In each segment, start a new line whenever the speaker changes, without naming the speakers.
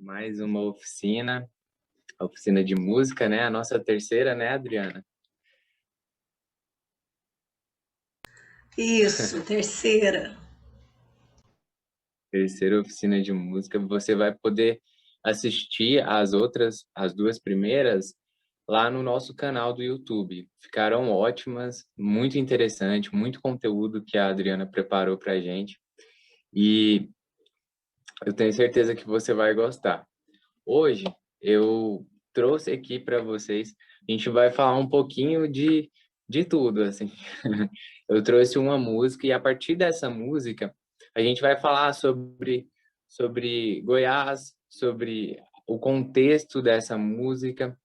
Mais uma oficina, a oficina de música, né? A nossa terceira, né, Adriana?
Isso, terceira.
Terceira oficina de música. Você vai poder assistir as duas primeiras, lá no nosso canal do YouTube. Ficaram ótimas, muito interessante, muito conteúdo que a Adriana preparou pra gente. E eu tenho certeza que você vai gostar. Hoje eu trouxe aqui para vocês, a gente vai falar um pouquinho de tudo, assim. Eu trouxe uma música e a partir dessa música a gente vai falar sobre Goiás, sobre o contexto dessa música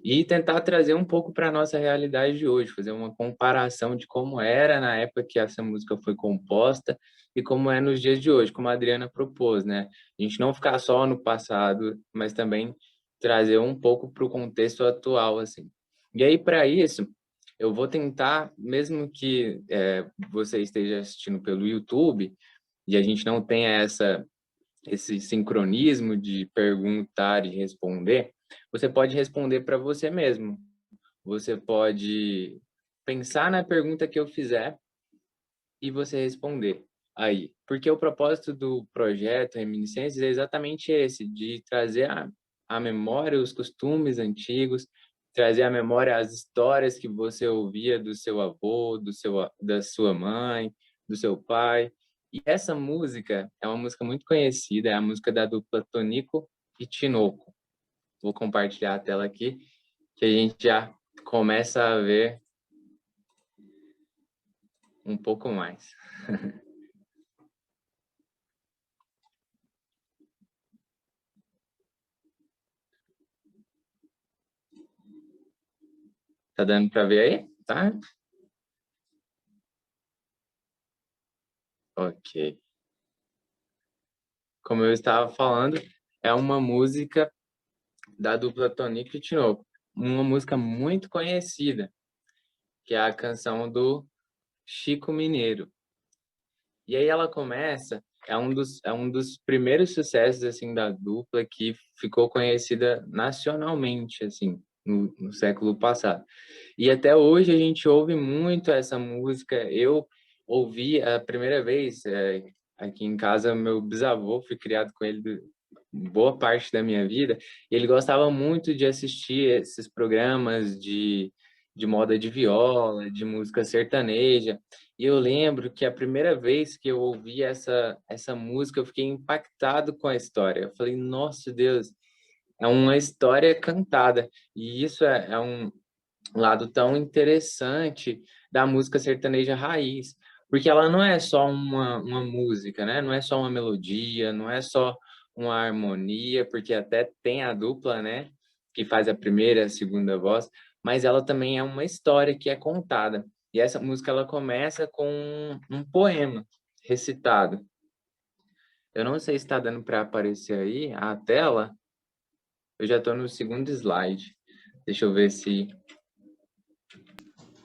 e tentar trazer um pouco para a nossa realidade de hoje, fazer uma comparação de como era na época que essa música foi composta e como é nos dias de hoje, como a Adriana propôs, né? A gente não ficar só no passado, mas também trazer um pouco para o contexto atual, assim. E aí, para isso, eu vou tentar, mesmo que você esteja assistindo pelo YouTube e a gente não tenha esse sincronismo de perguntar e responder, você pode responder para você mesmo. Você pode pensar na pergunta que eu fizer e você responder aí. Porque o propósito do projeto Reminiscências é exatamente esse, de trazer a memória, os costumes antigos, trazer à memória as histórias que você ouvia do seu avô, da sua mãe, do seu pai. E essa música é uma música muito conhecida, é a música da dupla Tonico e Tinoco. Vou compartilhar a tela aqui, que a gente já começa a ver um pouco mais. Tá dando para ver aí? Tá? Ok. Como eu estava falando, é uma música da dupla Tonico e Tinoco. Uma música muito conhecida, que é a canção do Chico Mineiro. E aí ela começa, é um dos primeiros sucessos assim da dupla que ficou conhecida nacionalmente assim no século passado. E até hoje a gente ouve muito essa música. Eu ouvi a primeira vez aqui em casa, meu bisavô, fui criado com ele boa parte da minha vida, e ele gostava muito de assistir esses programas de moda de viola, de música sertaneja. E eu lembro que a primeira vez que eu ouvi essa música, eu fiquei impactado com a história. Eu falei, nossa Deus, é uma história cantada. E isso é um lado tão interessante da música sertaneja raiz, porque ela não é só uma música, né? Não é só uma melodia, não é só uma harmonia, porque até tem a dupla, né? Que faz a primeira e a segunda voz, mas ela também é uma história que é contada. E essa música ela começa com um poema recitado. Eu não sei se está dando para aparecer aí a tela. Eu já estou no segundo slide. Deixa eu ver se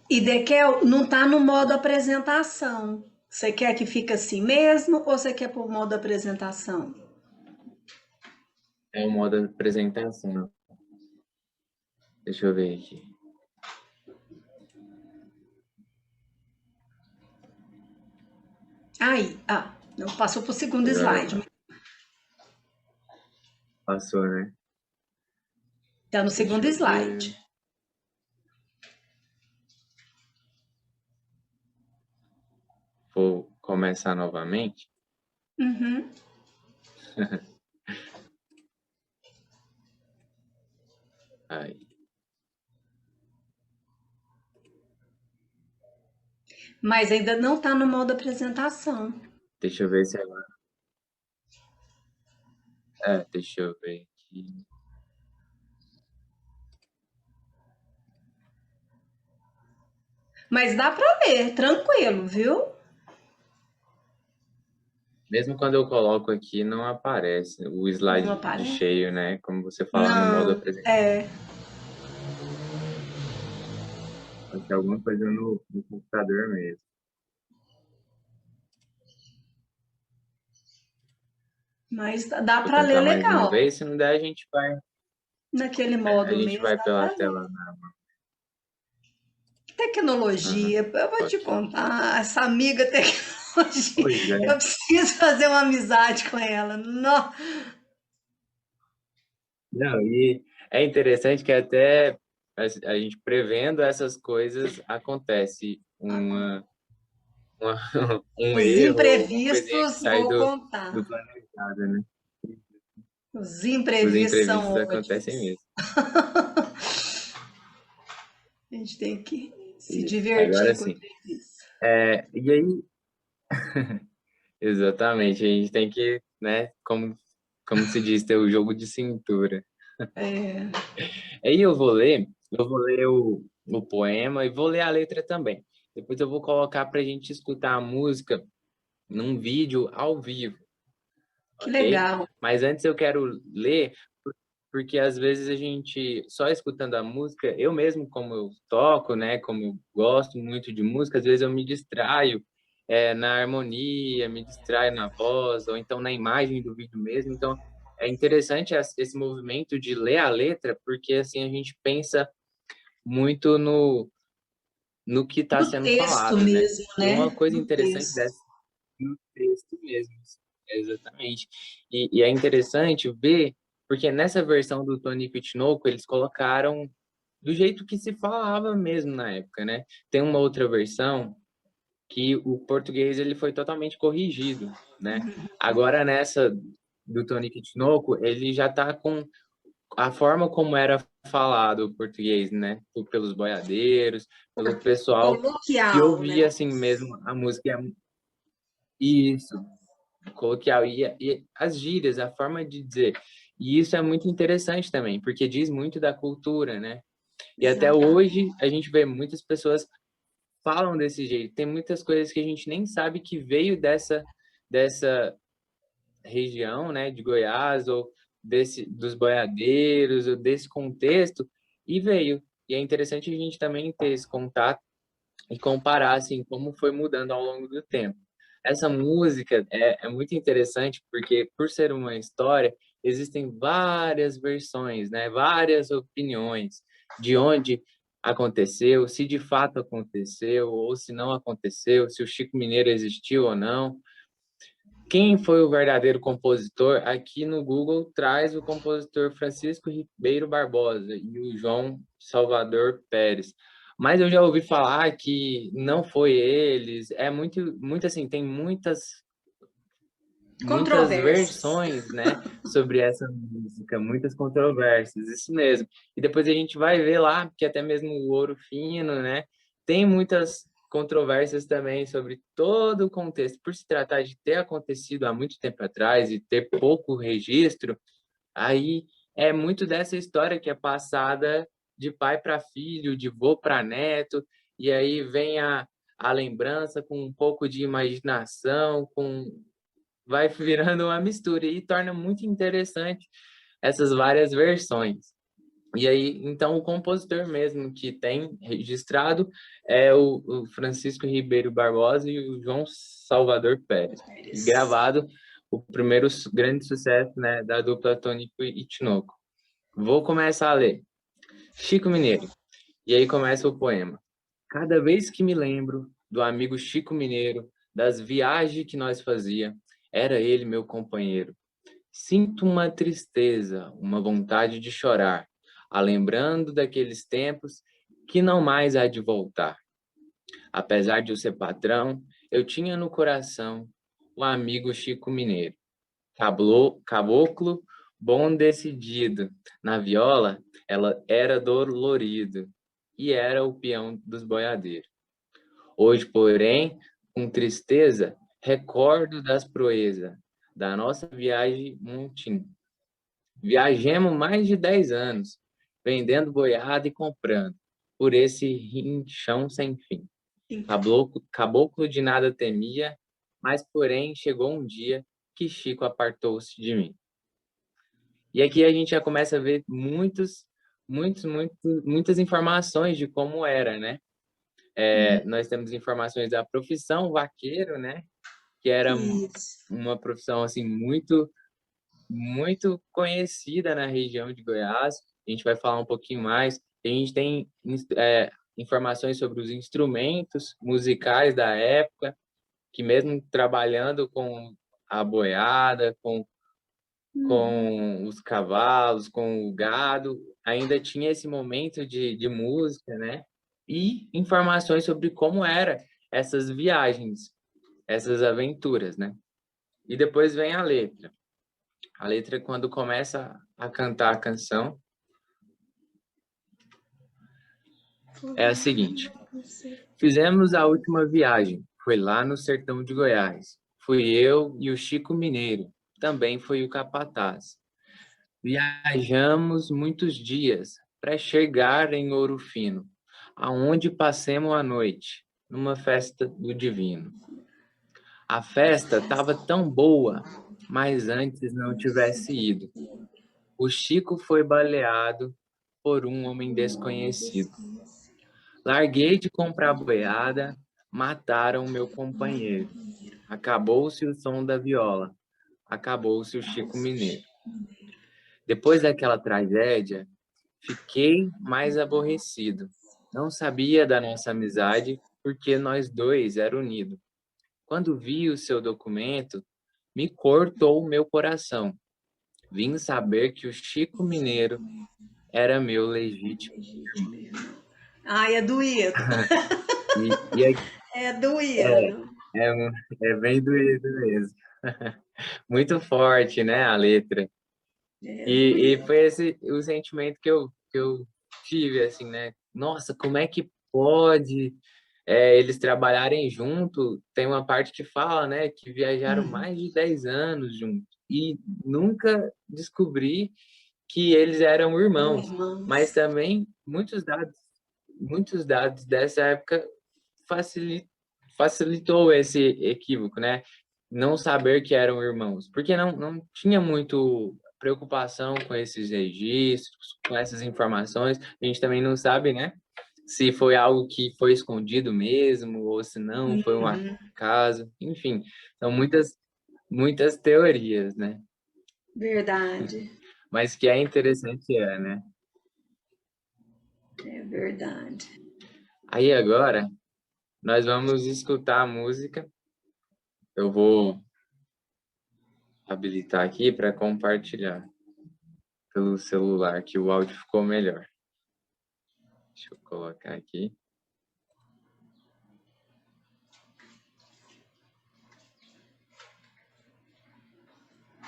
E Dequel, não tá no modo apresentação. Você quer que fique assim mesmo ou você quer por modo apresentação?
é o modo de apresentação. Deixa eu ver aqui.
Aí, não passou pro segundo
Agora
slide.
passou, né?
Tá no
Deixa
segundo
eu ver.
slide.
Vou começar novamente.
Uhum.
Aí.
Mas ainda não tá no modo apresentação.
Deixa eu ver se agora. Deixa eu ver aqui.
Mas dá pra ver, tranquilo, viu?
Mesmo quando eu coloco aqui, não aparece o
Não
slide de
aparece?
cheio, né? Como você fala no modo
Não,
apresentação.
é.
Pode ser alguma coisa no computador mesmo.
Mas dá
Vou
para ler
tentar mais uma
legal.
vez, se não der,
Naquele
a
modo
gente
mesmo,
vai
dá
pela
para ler.
tela.
Tecnologia,
Aham,
eu vou te
pode.
contar, essa amiga tecnologia,
Pois é.
eu preciso fazer uma amizade com ela. Não.
Não, e é interessante que até a gente prevendo essas coisas acontece uma um
Os
erro ou alguma coisinha que
imprevistos,
sai
vou
do
contar.
planejado, né?
Os
Os
imprevistos
imprevistos
são
acontecem
ótimos.
mesmo.
A gente tem que se
Isso. Agora
divertir com
sim.
imprevisto.
E aí, exatamente, a gente tem que, né, como se diz, ter o jogo de cintura.
É,
Aí eu vou ler o poema e vou ler a letra também. Depois eu vou colocar para a gente escutar a música num vídeo ao vivo,
que
ok?
legal.
Mas antes eu quero ler, porque às vezes a gente, só escutando a música, eu mesmo, como eu toco, né, como eu gosto muito de música, às vezes eu me distraio na harmonia, me distraio na voz, ou então na imagem do vídeo mesmo. Então, é interessante esse movimento de ler a letra, porque assim a gente pensa muito no que está
No
sendo
texto
falado, né?
mesmo,
E uma
né?
coisa
No
interessante
texto.
dessa no texto mesmo, exatamente. E é interessante ver, porque nessa versão do Tonico e Tinoco, eles colocaram do jeito que se falava mesmo na época, né? Tem uma outra versão que o português ele foi totalmente corrigido, né? Agora nessa do Tonico e Tinoco, ele já está com a forma como era falado o português, né? Pelos boiadeiros, pelo pessoal que
Coloquial, né?
ouvia assim mesmo a música. Isso, coloquial. E as gírias, a forma de dizer. E isso é muito interessante também, porque diz muito da cultura, né? E até
Exatamente.
hoje a gente vê muitas pessoas falam desse jeito. Tem muitas coisas que a gente nem sabe que veio dessa região, né, de Goiás ou dos boiadeiros ou desse contexto e veio. E é interessante a gente também ter esse contato e comparar assim como foi mudando ao longo do tempo. Essa música é muito interessante porque por ser uma história existem várias versões, né? Várias opiniões de onde aconteceu, se de fato aconteceu ou se não aconteceu, se o Chico Mineiro existiu ou não. Quem foi o verdadeiro compositor? Aqui no Google traz o compositor Francisco Ribeiro Barbosa e o João Salvador Pérez. Mas eu já ouvi falar que não foi eles. É muito assim, tem muitas
Controvérsias.
versões, né, sobre essa música, muitas controvérsias, isso mesmo. E depois a gente vai ver lá que até mesmo o Ouro Fino, né, tem muitas controvérsias também sobre todo o contexto. Por se tratar de ter acontecido há muito tempo atrás e ter pouco registro, aí é muito dessa história que é passada de pai para filho, de vô para neto, e aí vem a lembrança com um pouco de imaginação, com vai virando uma mistura e torna muito interessante essas várias versões. E aí, então, o compositor mesmo que tem registrado é o Francisco Ribeiro Barbosa e o João Salvador Pérez. E gravado o primeiro grande sucesso, né, da dupla Tonico e Tinoco. Vou começar a ler. Chico Mineiro. E aí começa o poema. Cada vez que me lembro do amigo Chico Mineiro, das viagens que nós fazia, era ele meu companheiro. Sinto uma tristeza, uma vontade de chorar, a lembrando daqueles tempos que não mais há de voltar. Apesar de eu ser patrão, eu tinha no coração o amigo Chico Mineiro. Caboclo, bom decidido. Na viola, ela era dolorido e era o peão dos boiadeiros. Hoje, porém, com tristeza, recordo das proezas da nossa viagem montim. Viajemos mais de 10 anos, vendendo boiada e comprando, por esse rinchão sem fim. Caboclo de nada temia, mas porém chegou um dia que Chico apartou-se de mim. E aqui a gente já começa a ver muitas informações de como era, né? Nós temos informações da profissão vaqueiro, né? Que era
Isso.
uma profissão assim muito muito conhecida na região de Goiás. A gente vai falar um pouquinho mais. A gente tem informações sobre os instrumentos musicais da época, que mesmo trabalhando com a boiada, com os cavalos, com o gado, ainda tinha esse momento de música, né? E informações sobre como era essas viagens, essas aventuras, né? E depois vem a letra. A letra, quando começa a cantar a canção, é a seguinte: fizemos a última viagem, foi lá no sertão de Goiás. Fui eu e o Chico Mineiro, também foi o capataz. Viajamos muitos dias para chegar em Ouro Fino, aonde passemos a noite, numa festa do divino. A festa estava tão boa, mas antes não tivesse ido. O Chico foi baleado por um homem desconhecido. Larguei de comprar boiada, mataram meu companheiro. Acabou-se o som da viola, acabou-se o Chico Mineiro. Depois daquela tragédia, fiquei mais aborrecido. Não sabia da nossa amizade, porque nós dois era unido. Quando vi o seu documento, me cortou o meu coração. Vim saber que o Chico Mineiro era meu legítimo.
Ai, é doído.
E
É doído.
é, é bem doído mesmo. Muito forte, né, a letra.
É
E
doído.
foi esse o sentimento que eu tive, assim, né? Nossa, como é que pode eles trabalharem junto? Tem uma parte que fala, né, que viajaram mais de 10 anos juntos e nunca descobri que eles eram irmãos. Mas
Irmãos.
também muitos dados dessa época facili- facilitou esse equívoco, né? Não saber que eram irmãos, porque não tinha muito preocupação com esses registros, com essas informações. A gente também não sabe, né? Se foi algo que foi escondido mesmo, ou se não, foi um acaso. Enfim, são muitas teorias, né?
Verdade.
Mas que é interessante, né?
É verdade.
Aí agora, nós vamos escutar a música. Eu vou habilitar aqui para compartilhar pelo celular, que o áudio ficou melhor. Deixa eu colocar aqui.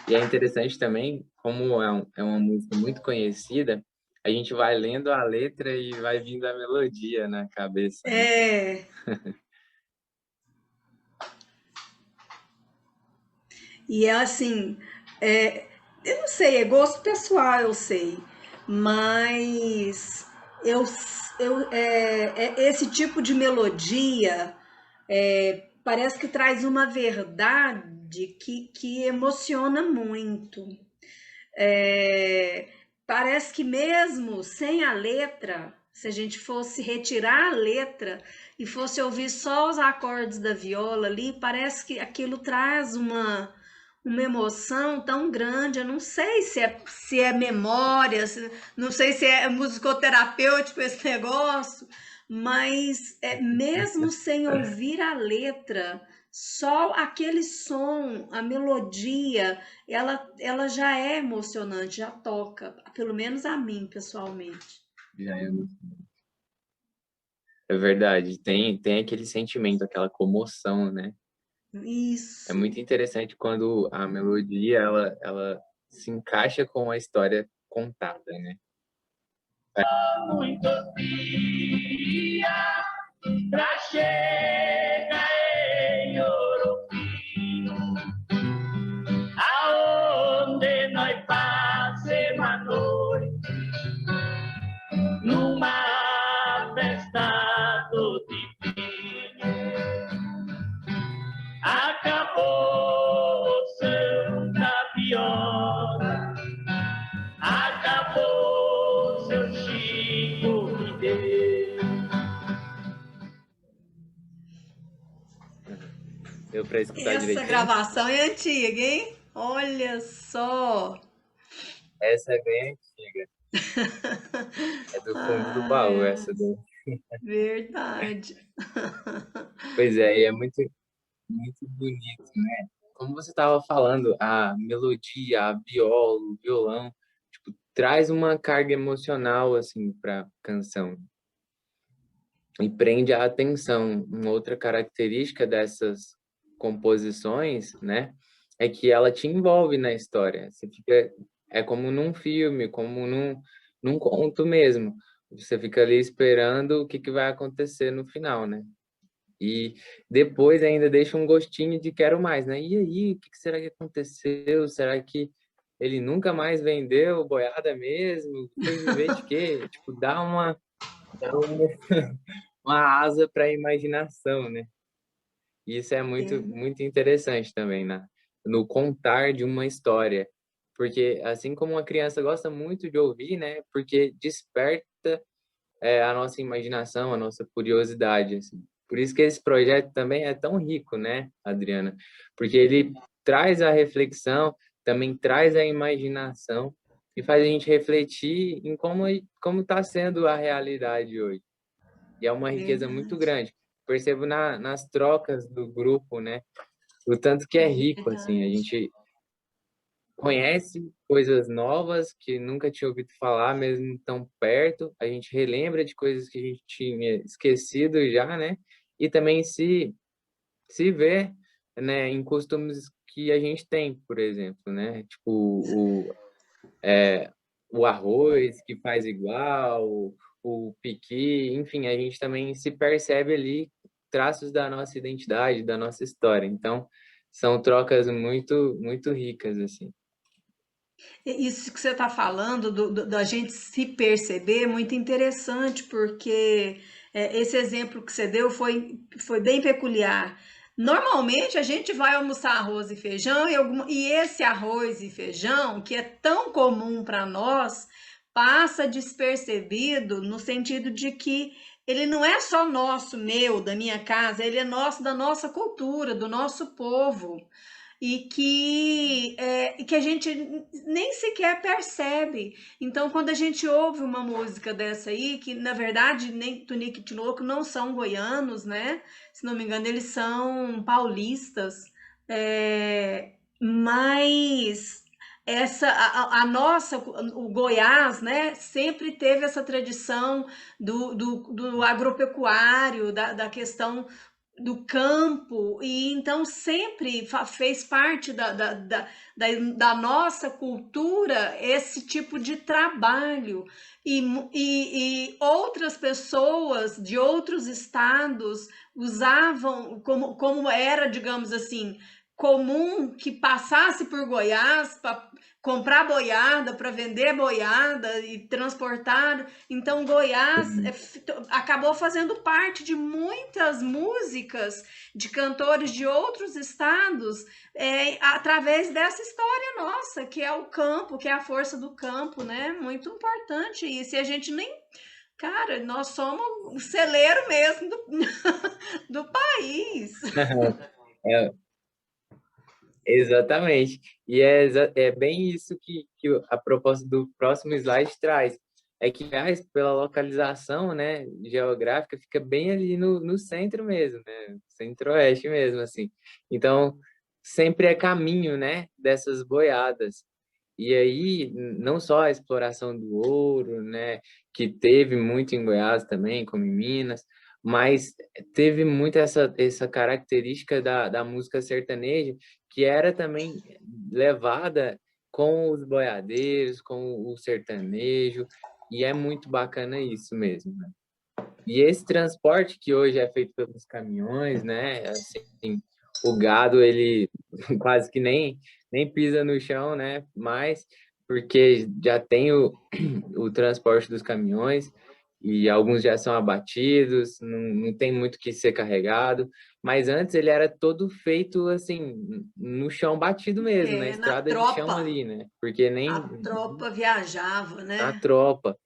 E é interessante também, como é uma música muito conhecida, a gente vai lendo a letra e vai vindo a melodia na cabeça, né?
É. E é assim, eu não sei, é gosto pessoal, eu sei, mas eu, esse tipo de melodia parece que traz uma verdade que emociona muito. É, parece que mesmo sem a letra, se a gente fosse retirar a letra e fosse ouvir só os acordes da viola ali, parece que aquilo traz uma emoção tão grande. Eu não sei se é memória, não sei se é musicoterapêutico esse negócio, mas mesmo sem ouvir a letra, só aquele som, a melodia, ela já é emocionante, já toca, pelo menos a mim, pessoalmente.
Já é verdade, tem aquele sentimento, aquela comoção, né? É
Isso.
muito interessante quando a melodia ela se encaixa com a história contada, né? Muitos dias pra chegar em Ouro Fino, aonde nós passemos a noite numa festa do divino. Acabou o som da viola, acabou seu Chico Mineiro. Deu para escutar
Essa
direitinho?
gravação é antiga, hein? Olha só!
Essa é bem antiga, é do fundo do
Ah,
baú
é
essa daí.
verdade.
Pois é, e é muito, muito bonito, né? Como você estava falando, a melodia, a viola, o violão, tipo, traz uma carga emocional, assim, para canção. E prende a atenção. Uma outra característica dessas composições, né, é que ela te envolve na história. Você fica, é como num filme, como num conto mesmo. Você fica ali esperando o que que vai acontecer no final, né? E depois ainda deixa um gostinho de quero mais, né? E aí, o que que será que aconteceu? Será que ele nunca mais vendeu boiada mesmo? Foi viver de quê? Tipo, dá uma asa para a imaginação, né? E isso é muito,
Verdade.
muito interessante também, no contar de uma história. Porque assim como uma criança gosta muito de ouvir, né? Porque desperta a nossa imaginação, a nossa curiosidade, assim. Por isso que esse projeto também é tão rico, né, Adriana? Porque ele traz a reflexão, também traz a imaginação e faz a gente refletir em como está sendo a realidade hoje. E é uma riqueza muito
Verdade.
grande. Percebo nas trocas do grupo, né? O tanto que é rico, assim, a
Verdade.
gente conhece coisas novas que nunca tinha ouvido falar, mesmo tão perto, a gente relembra de coisas que a gente tinha esquecido já, né? E também se vê, né, em costumes que a gente tem, por exemplo, né? Tipo, o arroz que faz igual, o piqui, enfim, a gente também se percebe ali traços da nossa identidade, da nossa história. Então, são trocas muito, muito ricas, assim.
Isso que você está falando, da gente se perceber, é muito interessante, porque esse exemplo que você deu foi bem peculiar. Normalmente a gente vai almoçar arroz e feijão, e esse arroz e feijão, que é tão comum para nós, passa despercebido no sentido de que ele não é só nosso, meu, da minha casa, ele é nosso, da nossa cultura, do nosso povo e que a gente nem sequer percebe. Então, quando a gente ouve uma música dessa aí, que na verdade nem Tunique e Tinoco não são goianos, né? Se não me engano, eles são paulistas, mas a nossa, o Goiás, né, sempre teve essa tradição do agropecuário, da questão do campo, e então sempre fez parte da nossa cultura esse tipo de trabalho. E outras pessoas de outros estados usavam, como era, digamos assim, comum que passasse por Goiás para comprar boiada, para vender boiada e transportar. Então, Goiás acabou fazendo parte de muitas músicas de cantores de outros estados através dessa história nossa, que é o campo, que é a força do campo, né? Muito importante isso. E a gente nem. Cara, nós somos o celeiro mesmo do país.
É, exatamente. E é bem isso que a proposta do próximo slide traz. É que, aliás, pela localização, né, geográfica, fica bem ali no centro mesmo, né, centro-oeste mesmo, assim. Então, sempre é caminho, né, dessas boiadas. E aí, não só a exploração do ouro, né, que teve muito em Goiás também, como em Minas, mas teve muito essa característica da música sertaneja, que era também levada com os boiadeiros, com o sertanejo, e é muito bacana isso mesmo, né? E esse transporte que hoje é feito pelos caminhões, né? Assim, o gado, ele quase que nem pisa no chão, né? Mas porque já tem o transporte dos caminhões e alguns já são abatidos, não tem muito que ser carregado. Mas antes ele era todo feito assim, no chão batido mesmo, na
Na
estrada de chão
tropa.
ali, né? Porque
A
nem
tropa viajava,
na
né?
tropa.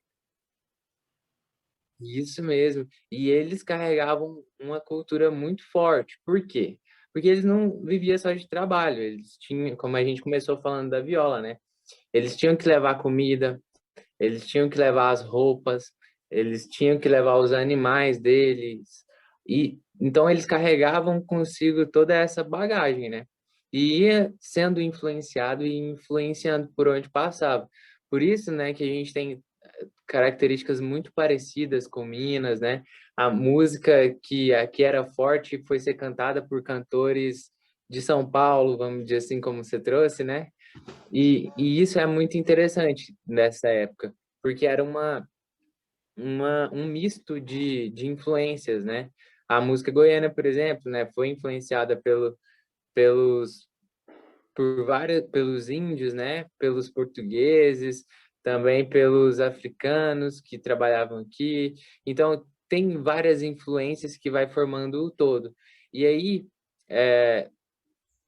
Isso mesmo. E eles carregavam uma cultura muito forte. Por quê? porque eles não viviam só de trabalho, eles tinham, como a gente começou falando da viola, né? Eles tinham que levar comida, eles tinham que levar as roupas, eles tinham que levar os animais deles, e então eles carregavam consigo toda essa bagagem, né? E ia sendo influenciado e influenciando por onde passava. Por isso, né, que a gente tem características muito parecidas com Minas, né? A música que aqui era forte foi ser cantada por cantores de São Paulo, vamos dizer assim, como você trouxe, né? E isso é muito interessante nessa época, porque era um misto de influências, né? A música goiana, por exemplo, né, foi influenciada pelos pelos índios, né, pelos portugueses, também pelos africanos que trabalhavam aqui. Então, tem várias influências que vai formando o todo. E aí, é,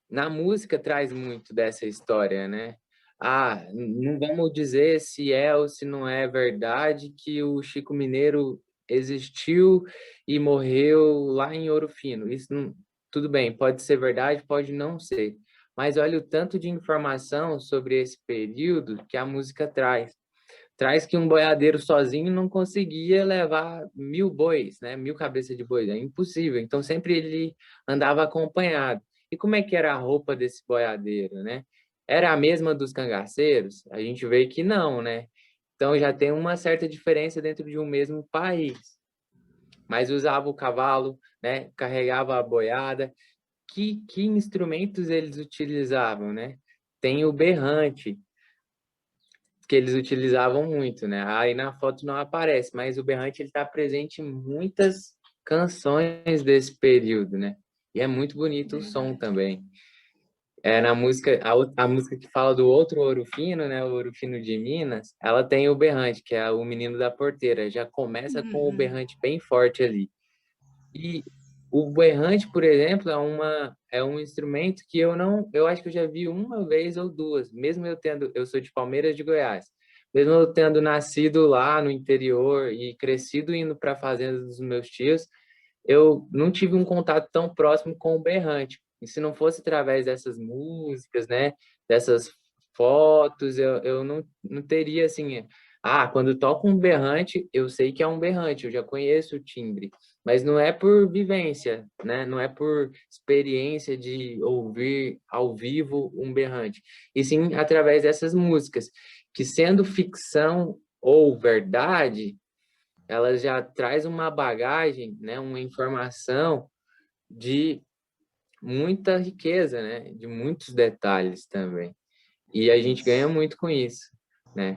na música traz muito dessa história, né? Ah, não vamos dizer se é ou se não é verdade que o Chico Mineiro existiu e morreu lá em Ouro Fino. Isso não, tudo bem, pode ser verdade, pode não ser. Mas olha o tanto de informação sobre esse período que a música traz. Traz que um boiadeiro sozinho não conseguia levar 1.000 bois, né? 1.000 cabeças de boi, é impossível. Então sempre ele andava acompanhado. E como é que era a roupa desse boiadeiro, né? Era a mesma dos cangaceiros? A gente vê que não, né? Então já tem uma certa diferença dentro de um mesmo país. Mas usava o cavalo, né? Carregava a boiada. Que instrumentos eles utilizavam, né? Tem o berrante, que eles utilizavam muito, né? Aí na foto não aparece, mas o berrante ele está presente em muitas canções desse período, né? E é muito bonito o som
Verdade.
também. É na música a música que fala do outro Ouro Fino, né? O Ouro Fino de Minas, ela tem o berrante, que é o menino da porteira. Já começa com o
Uhum.
berrante bem forte ali. E o berrante, por exemplo, é um instrumento que eu acho que eu já vi uma vez ou duas, mesmo eu sou de Palmeiras de Goiás, mesmo eu tendo nascido lá no interior e crescido indo para a fazenda dos meus tios, eu não tive um contato tão próximo com o berrante. E se não fosse através dessas músicas, né, dessas fotos, eu não teria assim, quando toca um berrante, eu sei que é um berrante, eu já conheço o timbre, mas não é por vivência, né? Não é por experiência de ouvir ao vivo um berrante, e sim através dessas músicas, que sendo ficção ou verdade, ela já traz uma bagagem, né? Uma informação de muita riqueza, né? De muitos detalhes também. E a gente ganha
Isso.
muito com isso, né?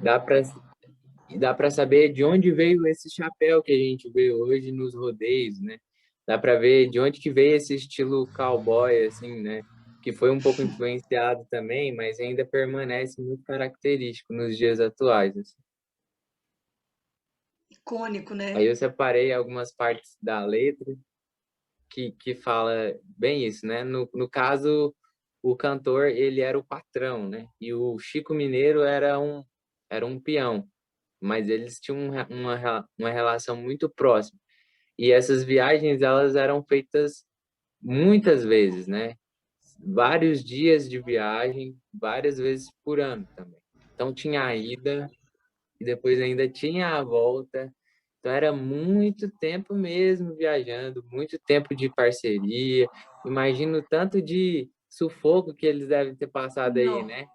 Dá para dá para saber de onde veio esse chapéu que a gente vê hoje nos rodeios, né? Dá para ver de onde que veio esse estilo cowboy, assim, né? Que foi um pouco influenciado também, mas ainda permanece muito característico nos dias atuais, assim.
Icônico,
Aí
né?
eu separei algumas partes da letra que fala bem isso, né? No caso, o cantor, ele era o patrão, né? E o Chico Mineiro era um peão, mas eles tinham uma relação muito próxima. E essas viagens, elas eram feitas muitas vezes, né? Vários dias de viagem, várias vezes por ano também. Então tinha a ida e depois ainda tinha a volta. Então era muito tempo mesmo viajando, muito tempo de parceria. Imagino o tanto de sufoco que eles devem ter passado aí,
Não.
né?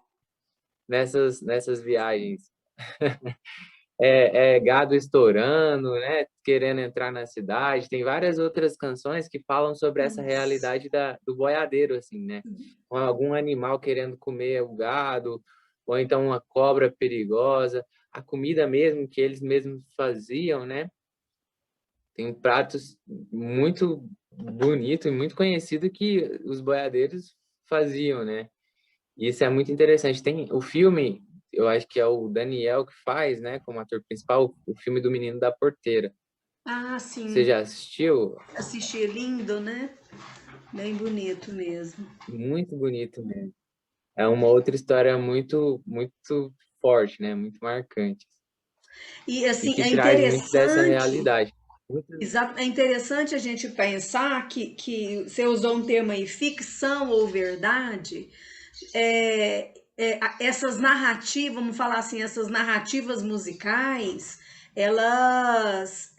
Nessas viagens. Gado estourando, né? Querendo entrar na cidade. Tem várias outras canções que falam sobre essa
Isso.
realidade do boiadeiro, assim, né? Com algum animal querendo comer o gado, ou então uma cobra perigosa, a comida mesmo que eles mesmos faziam, né? Tem pratos muito bonito e muito conhecido que os boiadeiros faziam, né? E isso é muito interessante. Tem o filme, eu acho que é o Daniel que faz, né, como ator principal, o filme do Menino da Porteira.
Ah,
Você
sim.
já assistiu?
Assisti, lindo, né? Bem bonito mesmo.
Muito bonito mesmo. É uma outra história muito forte, né? Muito marcante.
E
E
assim,
que
é
traz muito dessa
interessante.
realidade. Muito,
Exato. É interessante a gente pensar que você usou um termo aí, ficção ou verdade. Essas narrativas, vamos falar assim, essas narrativas musicais, elas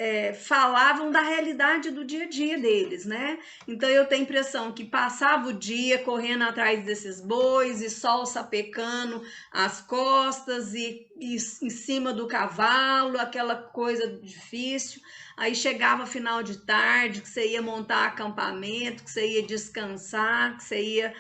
falavam da realidade do dia a dia deles, né? Então eu tenho a impressão que passava o dia correndo atrás desses bois e sol sapecando as costas e em cima do cavalo, aquela coisa difícil. Aí chegava final de tarde, que você ia montar acampamento, que você ia descansar, que você ia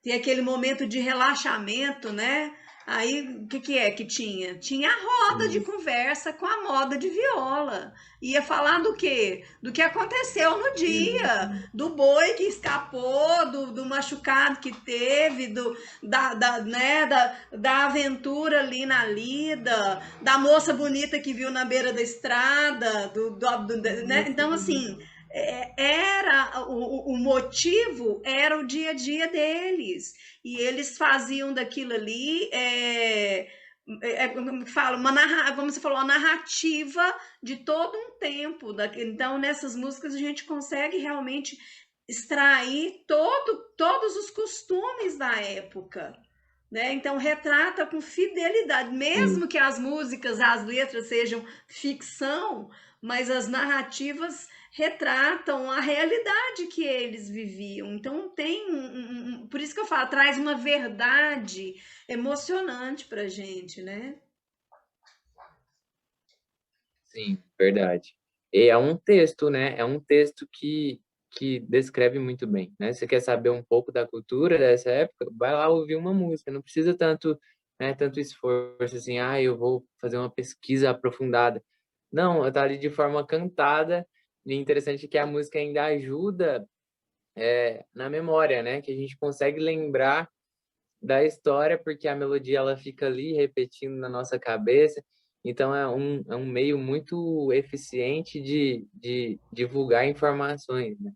ter aquele momento de relaxamento, né? Aí, o que, que é que tinha? Tinha a roda de
sim.
conversa com a moda de viola. Ia falar do quê? Do que aconteceu no dia,
Exatamente.
do boi que escapou, do machucado que teve, da aventura ali na lida, da moça bonita que viu na beira da estrada, né?
Nossa,
Então, assim, era o motivo era o dia a dia deles e eles faziam daquilo ali como que fala como você falou, uma narrativa de todo um tempo. Então nessas músicas a gente consegue realmente extrair todos os costumes da época, né? Então retrata com fidelidade,
sim,
mesmo que as músicas, as letras sejam ficção, mas as narrativas retratam a realidade que eles viviam. Então tem por isso que eu falo, traz uma verdade emocionante pra gente, né?
sim, verdade. E é um texto, né? É um texto que descreve muito bem, né? Você quer saber um pouco da cultura dessa época? Vai lá ouvir uma música. Não precisa tanto, né, tanto esforço assim, ah, eu vou fazer uma pesquisa aprofundada. Não, tá ali de forma cantada. E interessante é que a música ainda ajuda na memória, né? Que a gente consegue lembrar da história, porque a melodia ela fica ali repetindo na nossa cabeça. Então é um meio muito eficiente de divulgar informações, né?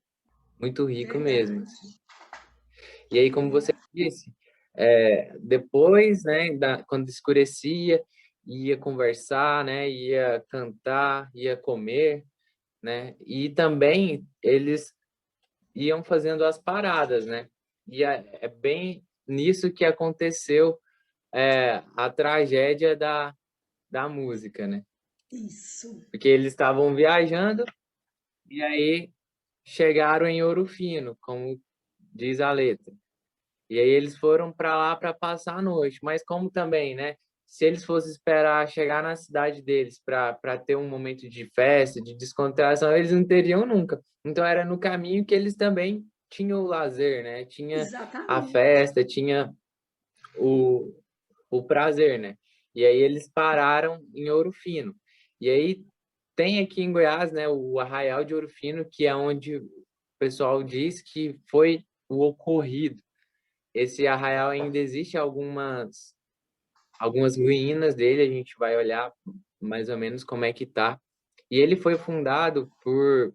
Muito rico mesmo,
Verdade,
assim. E aí, como você
verdade.
disse, depois, né, quando escurecia, ia conversar, né, ia cantar, ia comer, né? E também eles iam fazendo as paradas, né? E é bem nisso que aconteceu a tragédia da música, né?
Isso.
Porque eles estavam viajando e aí chegaram em Ouro Fino, como diz a letra. E aí eles foram para lá para passar a noite. Mas como também, né? Se eles fossem esperar chegar na cidade deles para ter um momento de festa, de descontração, eles não teriam nunca. Então era no caminho que eles também tinham o lazer, né? Tinha a
Exatamente.
festa, tinha o, o prazer, né? E aí eles pararam em Ouro Fino. E aí tem aqui em Goiás, né, o Arraial de Ouro Fino, que é onde o pessoal diz que foi o ocorrido. Esse arraial ainda existe algumas ruínas dele, a gente vai olhar mais ou menos como é que tá. E ele foi fundado por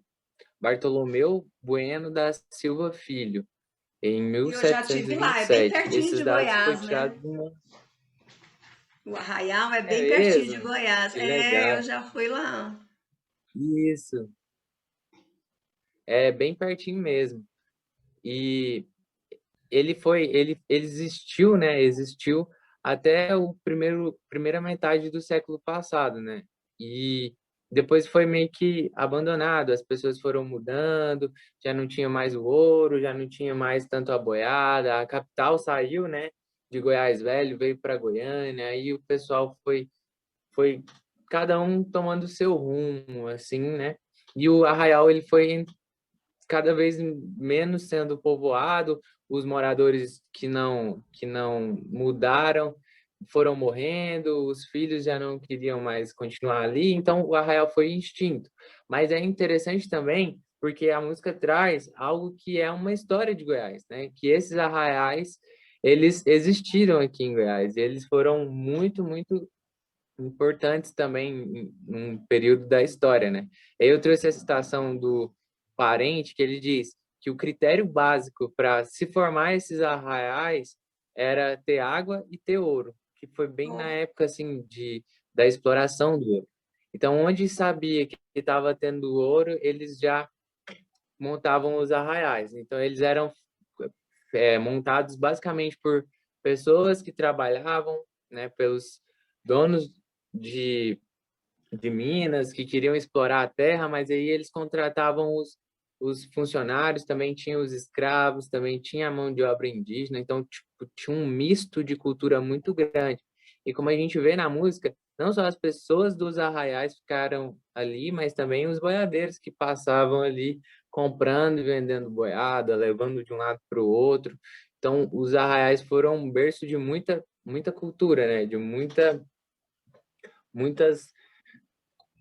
Bartolomeu Bueno da Silva Filho em
E eu já tive lá, é bem
1727.
pertinho
Esses
de
dados foi
Goiás,
tirado
né?
de uma.
O Arraial é
É
bem pertinho de
mesmo?
Goiás.
Que
Eu
legal.
já fui lá.
Isso, é bem pertinho mesmo. E ele existiu, né? Existiu até o primeira metade do século passado, né? E depois foi meio que abandonado, as pessoas foram mudando, já não tinha mais o ouro, já não tinha mais tanto a boiada, a capital saiu, né? De Goiás Velho, veio para Goiânia, aí o pessoal foi cada um tomando o seu rumo, assim, né? E o Arraial ele foi cada vez menos sendo povoado, os moradores que não mudaram foram morrendo, os filhos já não queriam mais continuar ali, então o arraial foi extinto. Mas é interessante também porque a música traz algo que é uma história de Goiás, né? Que esses arraiais eles existiram aqui em Goiás, e eles foram muito importantes também em um período da história, né? Aí eu trouxe a citação do Parente, que ele diz que o critério básico para se formar esses arraiais era ter água e ter ouro, que foi bem na
Oh,
época assim da exploração do ouro. Então, onde sabia que estava tendo ouro, eles já montavam os arraiais. Então, eles eram montados basicamente por pessoas que trabalhavam, né, pelos donos de, de minas que queriam explorar a terra, mas aí eles contratavam os funcionários, também tinha os escravos, também tinha a mão de obra indígena, então tipo, tinha um misto de cultura muito grande. E como a gente vê na música, não só as pessoas dos arraiais ficaram ali, mas também os boiadeiros que passavam ali comprando e vendendo boiada, levando de um lado para o outro. Então, os arraiais foram um berço de muita cultura, né? De muitas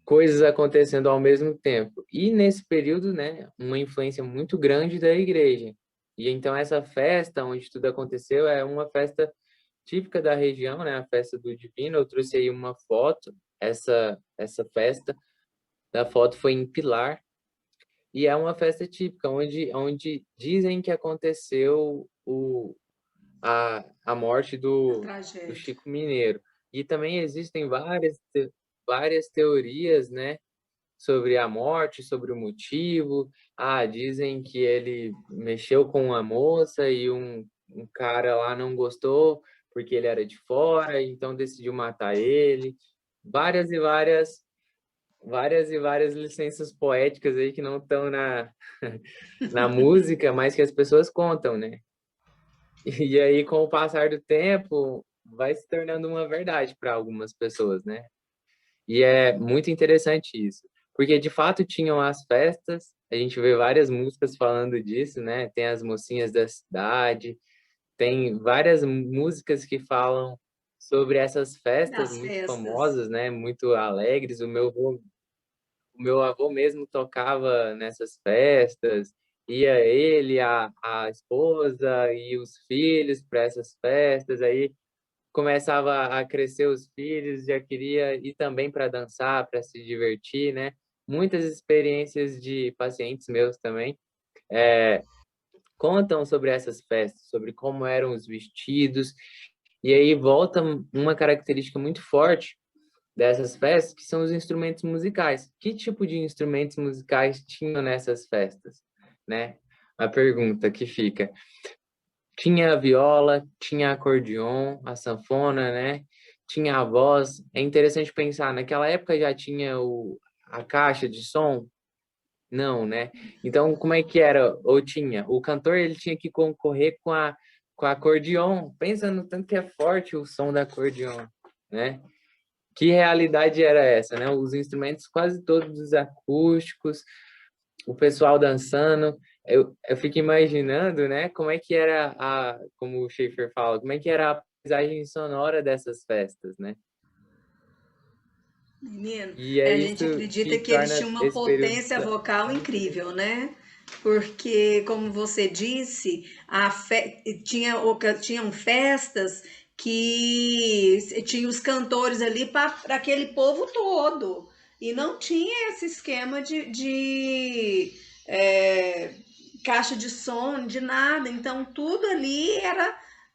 coisas acontecendo ao mesmo tempo. E nesse período, né, uma influência muito grande da igreja. E então essa festa onde tudo aconteceu é uma festa típica da região, né, a festa do Divino. Eu trouxe aí uma foto, essa festa da foto foi em Pilar e é uma festa típica onde dizem que aconteceu a morte
A
do
tragédia.
Chico Mineiro. E também existem várias teorias, né, sobre a morte, sobre o motivo. Ah, dizem que ele mexeu com uma moça e um cara lá não gostou porque ele era de fora, então decidiu matar ele. Várias e várias licenças poéticas aí que não estão na música, mas que as pessoas contam, né? E aí, com o passar do tempo, vai se tornando uma verdade para algumas pessoas, né? E é muito interessante isso, porque de fato tinham as festas, a gente vê várias músicas falando disso, né? Tem as mocinhas da cidade, tem várias músicas que falam sobre essas festas
Das
muito
festas.
famosas, né? Muito alegres. O meu avô mesmo tocava nessas festas, ia ele, a esposa e os filhos para essas festas, aí começava a crescer os filhos, já queria ir também para dançar, para se divertir, né? Muitas experiências de pacientes meus também contam sobre essas festas, sobre como eram os vestidos, e aí volta uma característica muito forte dessas festas, que são os instrumentos musicais. Que tipo de instrumentos musicais tinham nessas festas, né? A pergunta que fica. Tinha a viola, tinha acordeon, a sanfona, né? Tinha a voz. É interessante pensar, naquela época já tinha a caixa de som? Não, né? Então, como é que era? Ou tinha? O cantor ele tinha que concorrer com a acordeon. Pensa no tanto que é forte o som da acordeon, né? Que realidade era essa, né? Os instrumentos quase todos acústicos, o pessoal dançando. Eu fico imaginando, né, como é que era como o Schaefer fala, como é que era a paisagem sonora dessas festas, né?
Menino,
E é
a
isso
gente acredita
que
que eles
torna
tinham uma
esse período
potência vocal
tão
incrível,
interessante.
né? Porque, como você disse, tinham festas que tinham os cantores ali para aquele povo todo. E não tinha esse esquema de caixa de som, de nada. Então, tudo ali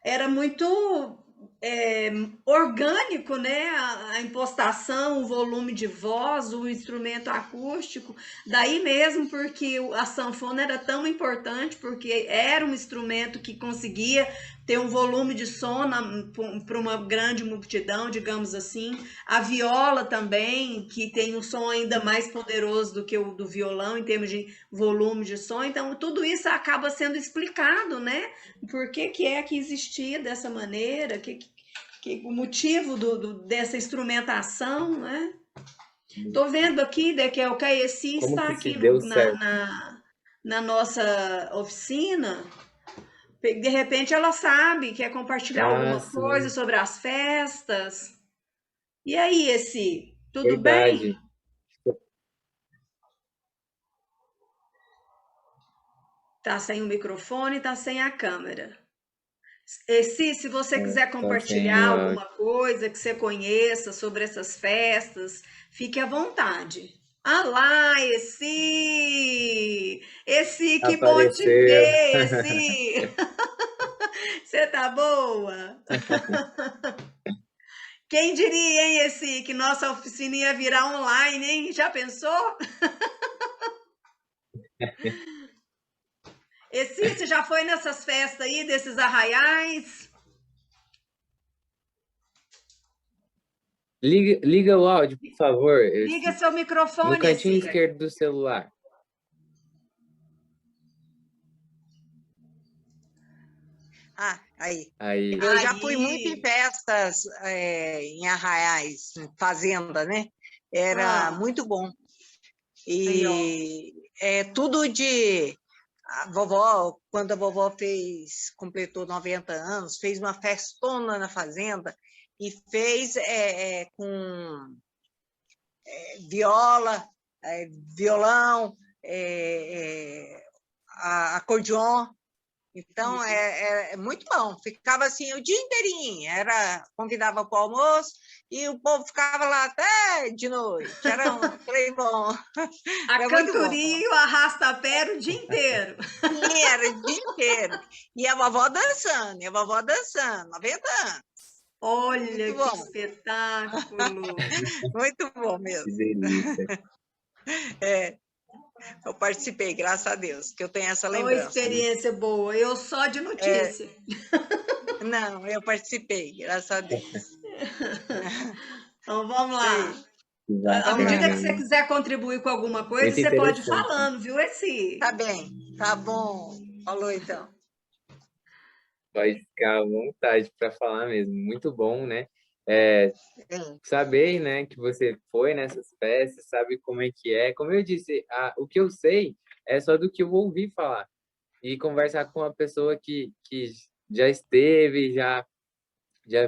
era muito é, orgânico, né? A impostação, o volume de voz, o instrumento acústico. Daí mesmo porque a sanfona era tão importante, porque era um instrumento que conseguia ter um volume de som para uma grande multidão, digamos assim. A viola também, que tem um som ainda mais poderoso do que o do violão em termos de volume de som. Então, tudo isso acaba sendo explicado, né? Por que é que existia dessa maneira, o motivo dessa instrumentação, né? Tô vendo aqui que o Caeci
Como
está
que se
aqui
deu certo?
na nossa oficina. De repente ela sabe, quer compartilhar
Ah,
alguma coisa
sim,
sobre as festas. E aí, esse, tudo bem?
verdade.
Tá sem o microfone, tá sem a câmera. Esse, se você
É,
quiser
tá sem o
compartilhar
áudio.
alguma coisa que você conheça sobre essas festas, fique à vontade. Ah lá, Esse, que bom te
Apareceu.
ver, Esse. Você tá boa? Quem diria, hein, que nossa oficina ia virar online, hein? Já pensou? Você já foi nessas festas aí, desses arraiais?
Liga o áudio, por favor,
Liga seu
no
microfone,
cantinho
Essi.
esquerdo do celular.
Aí.
Aí.
Eu já fui muito em festas, em arraiais, em fazenda, né? Era muito bom. E tudo de... A vovó, quando a vovó completou 90 anos, fez uma festona na fazenda e fez com viola, violão, acordeon. Então, é muito bom. Ficava assim o dia inteirinho. Convidava para o almoço e o povo ficava lá até de noite. Era um trem bom.
A cantoria e o arrasta-pé o dia inteiro.
Sim, era o dia inteiro. E a vovó dançando, 90 anos.
Olha que espetáculo!
Muito bom mesmo.
Que delícia.
Eu participei, graças a Deus, que eu tenho essa lembrança.
Uma experiência boa, eu só de notícia.
Não, eu participei, graças a Deus.
Então vamos lá.
Bacana.
À medida que você quiser contribuir com alguma coisa,
Muito
você pode ir falando, viu, Essi?
Tá bem, tá bom. Falou então.
Pode ficar à vontade para falar mesmo. Muito bom, né? Saber, né, que você foi nessas festas, sabe como é que é. Como eu disse, o que eu sei é só do que eu ouvi falar. E conversar com uma pessoa que já esteve, já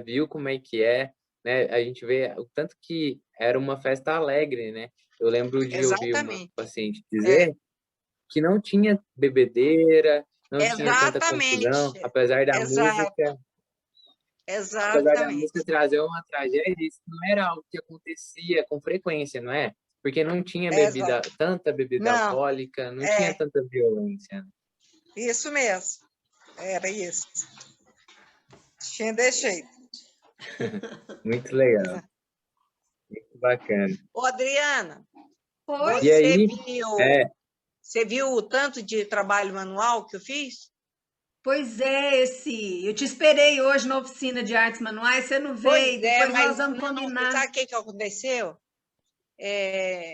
viu como é que é, né? A gente vê o tanto que era uma festa alegre, né? Eu lembro de ouvir uma paciente dizer que não tinha bebedeira, não tinha tanta confusão, apesar da música.
Exatamente.
Apesar da música trazer uma tragédia, isso não era algo que acontecia com frequência, não é? Porque não tinha tanta bebida alcoólica, não tinha tanta violência.
Isso mesmo. Era isso. Tinha desse jeito.
Muito legal. Muito bacana.
Ô, Adriana, você viu o tanto de trabalho manual que eu fiz?
Pois é, eu te esperei hoje na oficina de artes manuais, você não veio, depois nós vamos combinar.
Sabe o que aconteceu?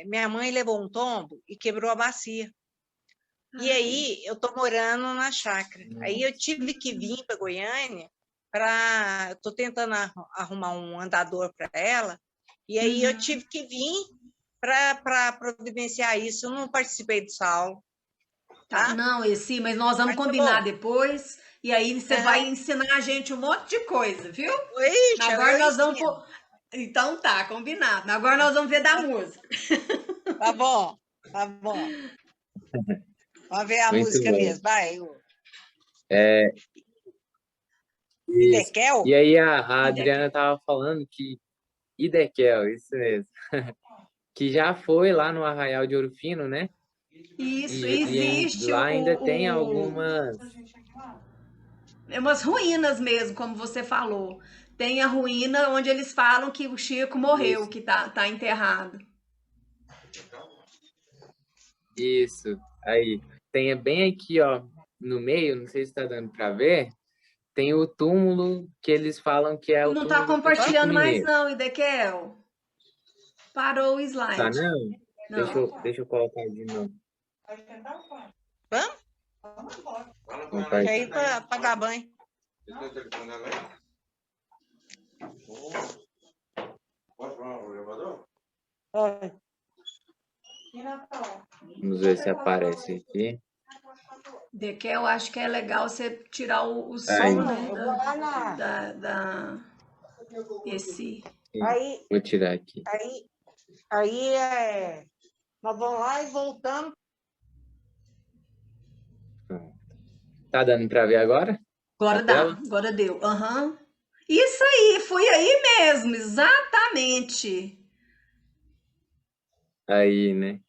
Minha mãe levou um tombo e quebrou a bacia. E aí, eu estou morando na chácara. Aí eu tive que vir para Goiânia, estou tentando arrumar um andador para ela, e aí eu tive que vir para providenciar isso. Eu não participei dessa aula. Tá?
Não, mas nós vamos combinar depois, e aí você vai ensinar a gente um monte de coisa, viu?
Ixi,
agora nós vamos... Então tá, combinado. Agora nós vamos ver da música.
Tá bom, tá bom. Vamos ver a música mesmo, vai. Idequel?
E aí a Adriana estava falando que Idequel, isso mesmo. Que já foi lá no Arraial de Ouro Fino, né?
Isso, existe.
Lá ainda tem algumas...
umas ruínas mesmo, como você falou. Tem a ruína onde eles falam que o Chico morreu, que tá enterrado.
Isso, aí. Tem bem aqui, ó, no meio, não sei se está dando para ver, tem o túmulo que eles falam que é o túmulo.
Não tá compartilhando mais não, Idequel. Parou o slide.
Tá, não? Deixa eu colocar de novo.
Vamos? Quer ir para dar banho.
Pode falar no elevador?
Vamos ver se aparece aqui.
Idequel, eu acho que é legal você tirar o som, né? Esse...
Aí,
vou tirar aqui.
Aí nós vamos lá e voltamos.
Tá dando para ver agora?
Agora dá, agora deu. Isso aí, foi aí mesmo, exatamente.
Aí, né?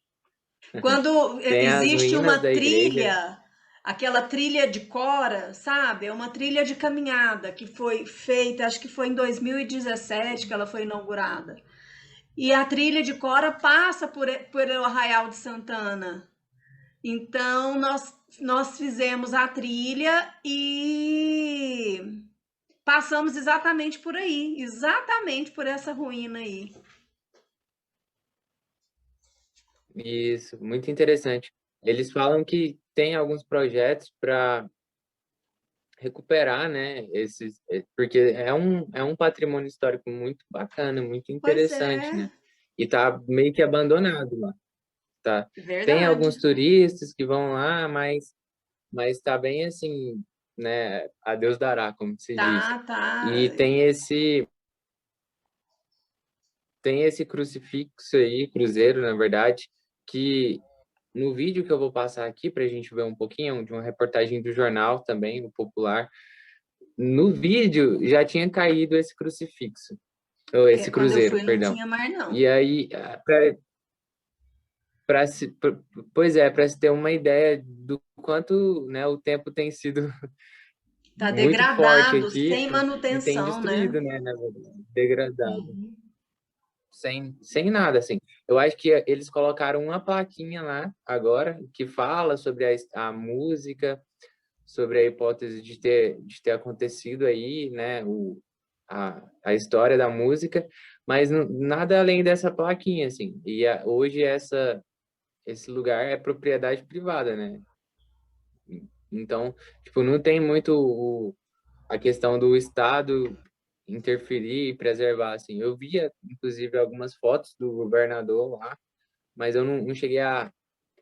Quando existe uma trilha, aquela trilha de Cora, sabe? É uma trilha de caminhada que foi feita, acho que foi em 2017 que ela foi inaugurada. E a trilha de Cora passa por o Arraial de Santana. Então, nós fizemos a trilha e passamos exatamente por aí, exatamente por essa ruína aí.
Isso, muito interessante. Eles falam que tem alguns projetos para recuperar, né, porque é um patrimônio histórico muito bacana, muito
Pois
interessante,
é,
né? E tá meio que abandonado lá, tá? Tem alguns
verdade.
turistas que vão lá, mas tá bem assim, né, a Deus dará, como se diz.
Tá, tá.
E tem esse crucifixo aí, cruzeiro, na verdade, que no vídeo que eu vou passar aqui para a gente ver um pouquinho, de uma reportagem do jornal também, do Popular, no vídeo já tinha caído esse crucifixo, ou
É,
esse
quando eu
cruzeiro,
fui não
perdão.
tinha mais
E
não.
aí, pois é, para se ter uma ideia do quanto, né, o tempo tem sido
Tá
muito forte
degradado,
aqui
sem
e tem
manutenção, né?
destruído, né, na verdade, degradado.
Uhum.
Sem nada, assim. Eu acho que eles colocaram uma plaquinha lá agora que fala sobre a música, sobre a hipótese de ter acontecido aí, né, a história da música, mas nada além dessa plaquinha, assim. E hoje esse lugar é propriedade privada, né? Então, tipo, não tem muito a questão do Estado interferir e preservar, assim. Eu via, inclusive, algumas fotos do governador lá, mas eu não cheguei a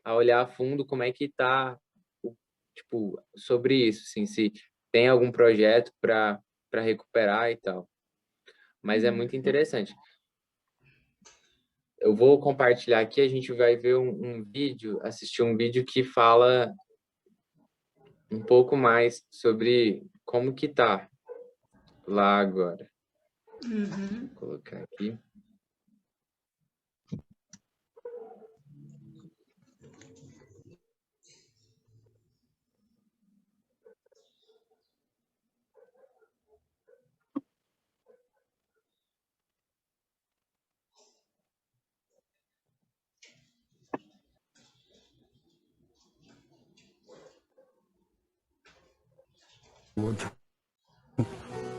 olhar a fundo como é que tá, tipo, sobre isso, assim, se tem algum projeto para recuperar e tal. Mas é muito interessante. Eu vou compartilhar aqui, a gente vai ver um vídeo, assistir um vídeo que fala um pouco mais sobre como que tá lá agora.
Uhum.
Vou colocar aqui.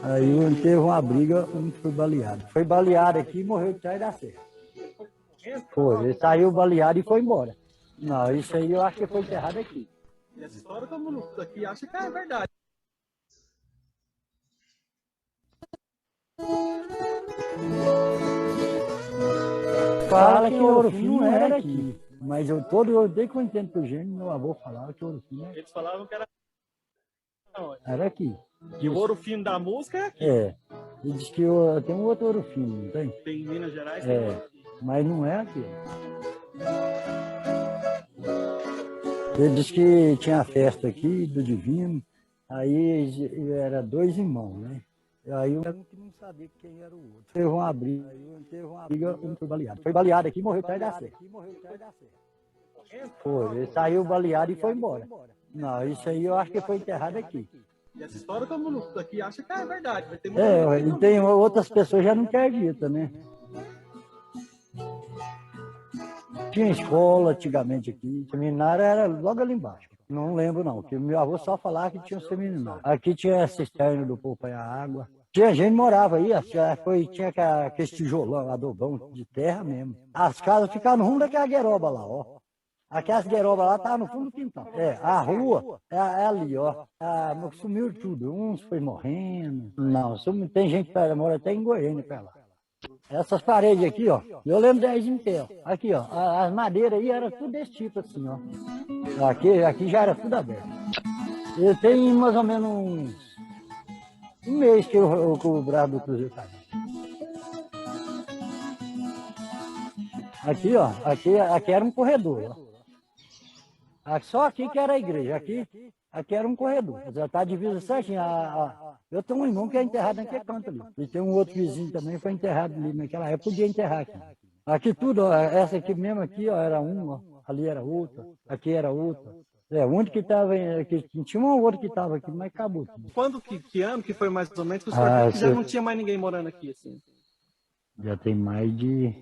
Aí teve uma briga, um foi baleado. Foi baleado aqui e morreu de trás da serra. Foi, ele saiu baleado e foi embora. Não, isso aí eu acho que foi enterrado aqui.
E essa história todo mundo aqui acha que é verdade.
Fala que Ouro Fino não era aqui. Mas desde que eu entendo por gente, meu avô falava que Ouro Fino
Eles falavam que era. Não,
era aqui.
que o ouro fino da música é aqui.
É. Ele disse que tem um outro Ouro Fino, não tem?
Tem em Minas Gerais,
É.
tem outro aqui.
Mas não é aqui. Ele disse que tinha festa aqui do Divino, aí era dois irmãos, né? Aí um não sabia quem era o outro. Teve uma briga, um foi baleado. Foi baleado aqui e morreu atrás da serra. Foi, ele saiu baleado e foi embora. Não, isso aí eu acho que foi enterrado aqui.
E essa história todo mundo aqui acha que é verdade. Vai ter
E tem outras pessoas já não acreditam, né? Tinha escola antigamente aqui, seminário era logo ali embaixo. Não lembro não, porque meu avô só falava que tinha um seminário. Aqui tinha a cisterna do povo para a água. Tinha gente que morava aí, tinha aquele tijolão, adobão de terra mesmo. As casas ficavam no rumo daquela gueroba lá, ó. Aquelas guerobas lá estavam no fundo do quintal. A rua é ali, ó. Sumiu tudo. Uns foi morrendo. Não, tem gente que mora até em Goiânia pra lá. Essas paredes aqui, ó, eu lembro delas em pé. Aqui, ó, as madeiras aí eram tudo desse tipo assim, ó. Aqui já era tudo aberto. Eu tenho mais ou menos um mês que o brado do Cruzeiro tá. Aqui, ó, aqui era um corredor, ó. Só aqui que era a igreja, aqui era um corredor. Já está dividido certinho. Eu tenho um irmão que é enterrado naquele canto ali. E tem um outro vizinho também que foi enterrado ali naquela época, podia enterrar aqui. Aqui tudo, ó, essa aqui mesmo aqui, ó, era uma, ó, ali era outra, aqui era outra. É, o único que estava, tinha um ou outro que estava aqui, mas acabou.
Quando, que ano que foi mais ou menos que o senhor que já não tinha mais ninguém morando aqui, assim?
Já tem mais de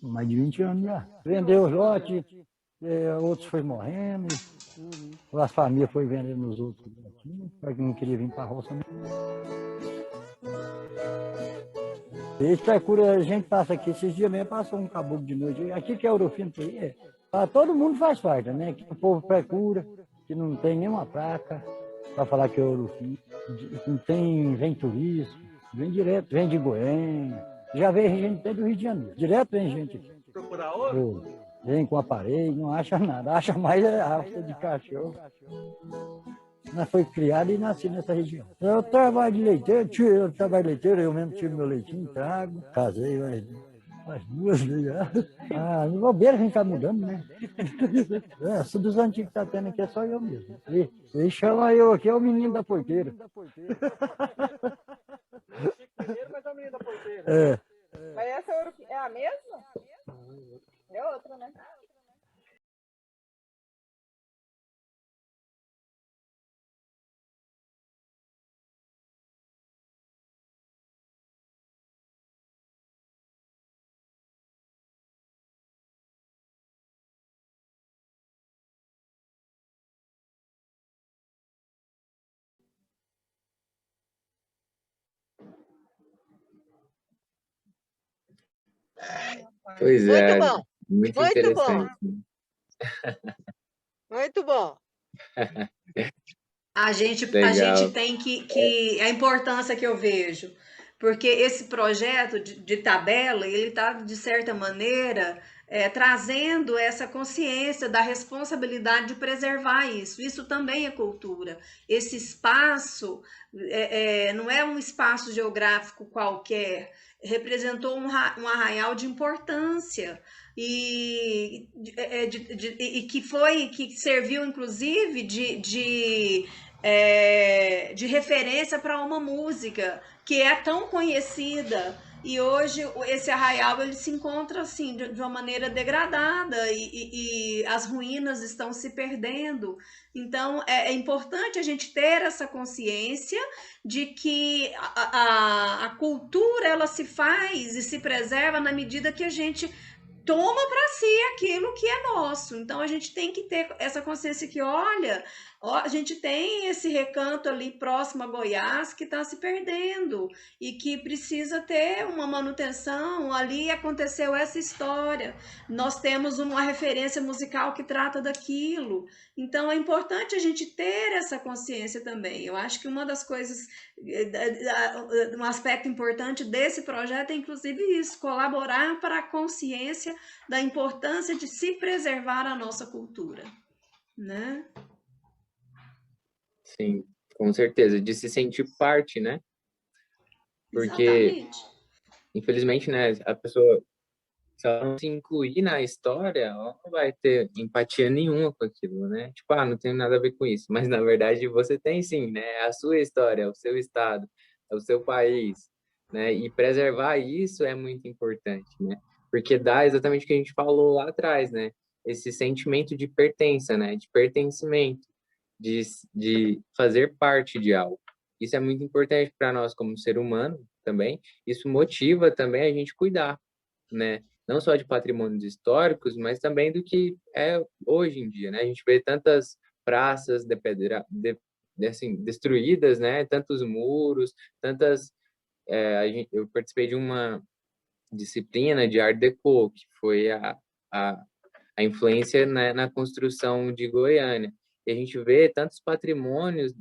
20 anos já. Vendeu os lotes, outros foi morrendo, as famílias foi vendendo os outros aqui, para que não queria vir para a roça. Esse procura, a gente passa aqui, esses dias mesmo passou um caboclo de noite. Aqui que é Ouro Fino, todo mundo faz parte, né? Que o povo procura, que não tem nenhuma placa para falar que é Ouro Fino. Não tem, vem turista, vem direto, vem de Goiânia. Já veio gente até do Rio de Janeiro. Direto vem gente aqui.
Procurar ouro?
Vem com aparelho, não acha nada. Acha mais a raça de cachorro. Nós foi criado e nasci nessa região. Eu trabalho de leiteiro, eu mesmo tive meu leitinho, trago, casei umas 2 vezes já. Ah, no bobeira a gente tá mudando, né? Dos antigos que tá tendo aqui é só eu mesmo. Ele chama eu aqui, é o menino da porteira.
Mas é o menino da porteira.
É.
Mas essa é a mesma? É outra, né?
Pois
Muito
é,
bom,
muito
muito bom,
interessante.
muito bom.
A gente
Legal.
tem que a importância que eu vejo, porque esse projeto de tabela, ele está, de certa maneira, trazendo essa consciência da responsabilidade de preservar isso. Isso também é cultura. Esse espaço não é um espaço geográfico qualquer, representou um arraial de importância e que serviu inclusive de referência para uma música que é tão conhecida e hoje esse arraial ele se encontra assim de uma maneira degradada e as ruínas estão se perdendo. Então é importante a gente ter essa consciência de que a cultura ela se faz e se preserva na medida que a gente toma para si aquilo que é nosso. Então a gente tem que ter essa consciência que, olha, a gente tem esse recanto ali próximo a Goiás que está se perdendo e que precisa ter uma manutenção. Ali aconteceu essa história. Nós temos uma referência musical que trata daquilo. Então é importante a gente ter essa consciência também. Eu acho que uma das coisas, um aspecto importante desse projeto é inclusive isso, colaborar para a consciência da importância de se preservar a nossa cultura, né?
Sim, com certeza, de se sentir parte, né? Porque,
Exatamente.
infelizmente, né, a pessoa, se ela não se incluir na história, ela não vai ter empatia nenhuma com aquilo, né? Tipo, não tem nada a ver com isso. Mas, na verdade, você tem sim, né? É a sua história, é o seu estado, é o seu país, né? E preservar isso é muito importante, né? Porque dá exatamente o que a gente falou lá atrás, né? Esse sentimento de pertença, né? De pertencimento, de fazer parte de algo. Isso é muito importante para nós como ser humano também. Isso motiva também a gente cuidar, né? Não só de patrimônios históricos, mas também do que é hoje em dia, né? A gente vê tantas praças assim, destruídas, né? Tantos muros, tantas... eu participei de uma disciplina de Art Deco, que foi a, a influência na construção de Goiânia. E a gente vê tantos patrimônios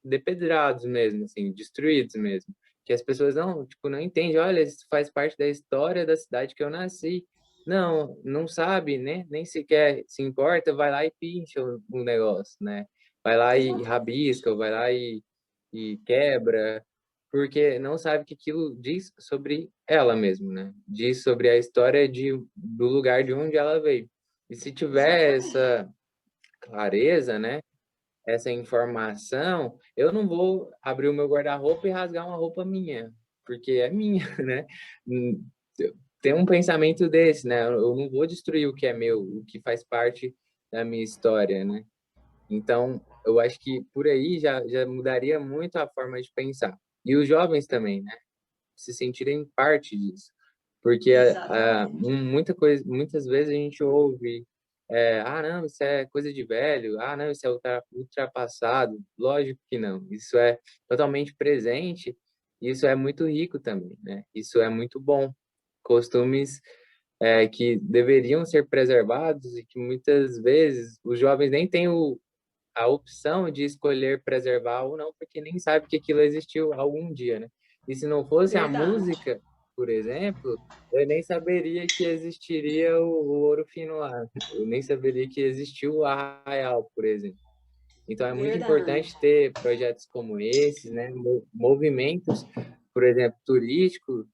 depedrados mesmo, assim, destruídos mesmo, que as pessoas não entendem, olha, isso faz parte da história da cidade que eu nasci. Não sabe, né? Nem sequer se importa, vai lá e pincha o negócio, né? Vai lá e rabisca, vai lá e quebra, porque não sabe que aquilo diz sobre ela mesmo, né? Diz sobre a história do lugar de onde ela veio. E se tiver essa clareza, né? Essa informação, eu não vou abrir o meu guarda-roupa e rasgar uma roupa minha, porque é minha, né? Tem um pensamento desse, né? Eu não vou destruir o que é meu, o que faz parte da minha história, né? Então, eu acho que por aí já mudaria muito a forma de pensar. E os jovens também, né? Se sentirem parte disso. Porque
Exatamente.
muitas vezes a gente ouve, não, isso é coisa de velho, não, isso é ultrapassado. Lógico que não. Isso é totalmente presente e isso é muito rico também, né? Isso é muito bom. Costumes que deveriam ser preservados e que muitas vezes os jovens nem têm a opção de escolher preservar ou não, porque nem sabe que aquilo existiu algum dia, né? E se não fosse a
Verdade.
música, por exemplo, eu nem saberia que existiria o Ouro Fino lá. Eu nem saberia que existiu o Arraial, por exemplo. Então é muito
Verdade.
importante ter projetos como esses, né? Movimentos, por exemplo, turísticos.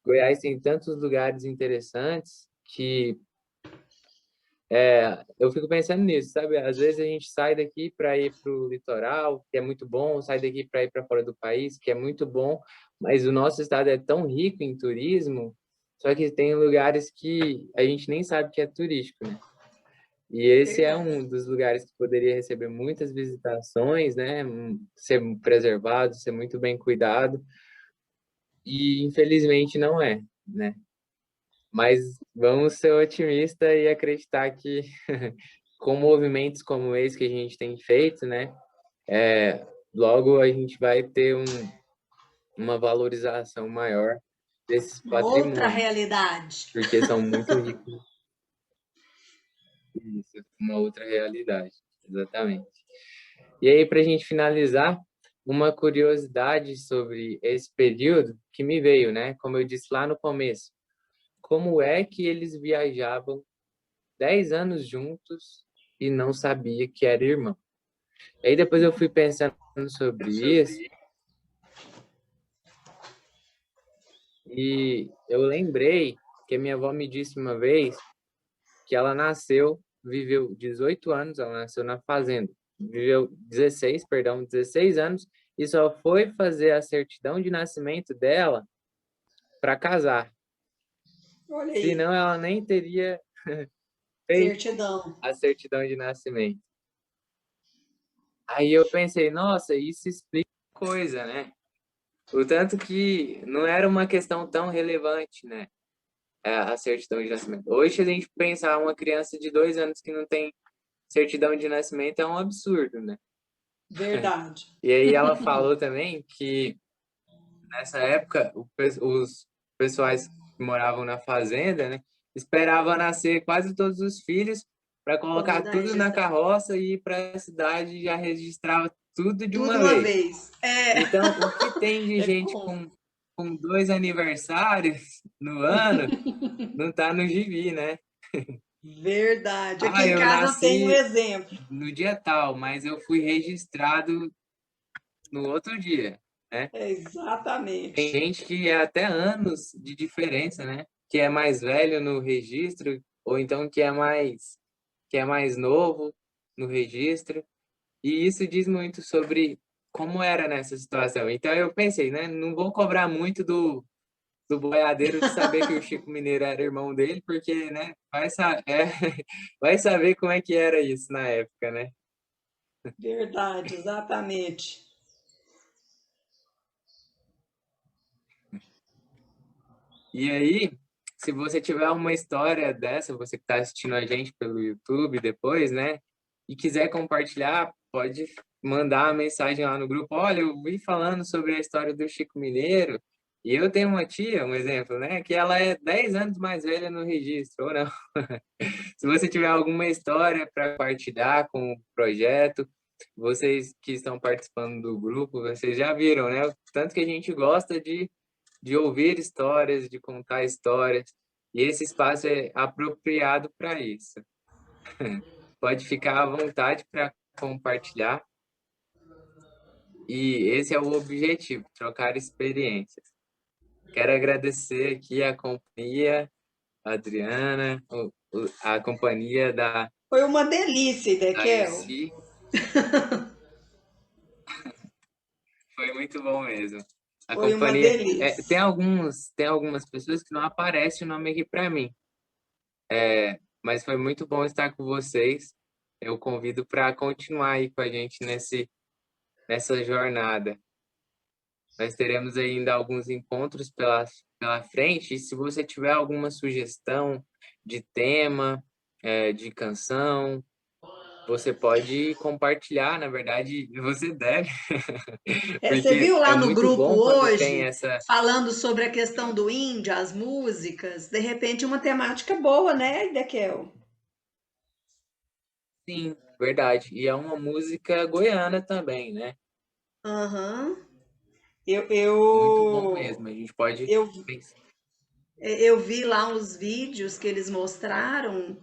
Goiás tem tantos lugares interessantes que eu fico pensando nisso, sabe? Às vezes a gente sai daqui para ir para o litoral, que é muito bom, sai daqui para ir para fora do país, que é muito bom, mas o nosso estado é tão rico em turismo, só que tem lugares que a gente nem sabe que é turístico, né? E esse é
Verdade.
um dos lugares que poderia receber muitas visitações, né? Ser preservado, ser muito bem cuidado, e infelizmente não é, né? Mas vamos ser otimistas e acreditar que com movimentos como esse que a gente tem feito, né? Logo a gente vai ter uma valorização maior desses
Uma outra
patrimônios,
realidade.
porque são muito ricos. Isso, uma outra realidade, exatamente. E aí, para a gente finalizar, uma curiosidade sobre esse período que me veio, né? Como eu disse lá no começo, como é que eles viajavam 10 anos juntos e não sabia que era irmão? Aí depois eu fui pensando sobre isso e eu lembrei que a minha avó me disse uma vez que ela viveu 18 anos, ela nasceu na fazenda, viveu 16 anos e só foi fazer a certidão de nascimento dela para casar.
Olha aí,
Senão ela nem teria feito
certidão.
a certidão de nascimento. Aí eu pensei, nossa, isso explica coisa, né? O tanto que não era uma questão tão relevante, né? A certidão de nascimento. Hoje, se a gente pensar uma criança de 2 anos que não tem certidão de nascimento, é um absurdo, né?
Verdade.
E aí ela falou também que, nessa época, os pessoais que moravam na fazenda, né? Esperavam nascer quase todos os filhos para
Para
colocar
mudar
tudo na
registrar.
carroça e ir para a cidade e já registrava tudo de
Tudo
uma
uma
vez.
vez. É.
Então, o que tem de
É
gente
como?
com 2 aniversários no ano não tá no gibi, né?
Verdade. Aqui em
Eu
casa tem um
nasci
exemplo.
no dia tal, mas eu fui registrado no outro dia, né?
É
Tem
exatamente.
gente que é até anos de diferença, né? Que é mais velho no registro, ou então que é mais novo no registro. E isso diz muito sobre como era nessa situação. Então eu pensei, né? Não vou cobrar muito do boiadeiro de saber que o Chico Mineiro era irmão dele, porque, né? Vai saber como é que era isso na época, né?
Verdade, exatamente.
E aí, se você tiver uma história dessa, você que está assistindo a gente pelo YouTube depois, né? E quiser compartilhar, pode mandar uma mensagem lá no grupo. Olha, eu vi falando sobre a história do Chico Mineiro e eu tenho uma tia, um exemplo, né? Que ela é 10 anos mais velha no registro, ou não. Se você tiver alguma história para compartilhar com o projeto, vocês que estão participando do grupo, vocês já viram, né? O tanto que a gente gosta de ouvir histórias, de contar histórias, e esse espaço é apropriado para isso. Pode ficar à vontade para compartilhar, e esse é o objetivo, trocar experiências. Quero agradecer aqui a companhia, a Adriana, a companhia
Foi uma delícia,
da
Idequel.
Essi. Foi muito bom mesmo. A
Foi uma
companhia.
delícia.
Tem algumas pessoas que não aparecem o nome aqui para mim. Mas foi muito bom estar com vocês. eu convido para continuar aí com a gente nessa jornada. Nós teremos ainda alguns encontros pela frente, e se você tiver alguma sugestão de tema, de canção, você pode compartilhar, na verdade, você deve,
Você
porque
viu lá
é
no
muito
grupo
bom quando tem
hoje,
essa...
falando sobre a questão do índio, as músicas, de repente uma temática boa, né, Idequel?
Sim, verdade. E é uma música goiana também, né?
Aham. Eu,
Muito bom
eu,
mesmo. A gente pode
eu,
pensar.
eu vi lá uns vídeos que eles mostraram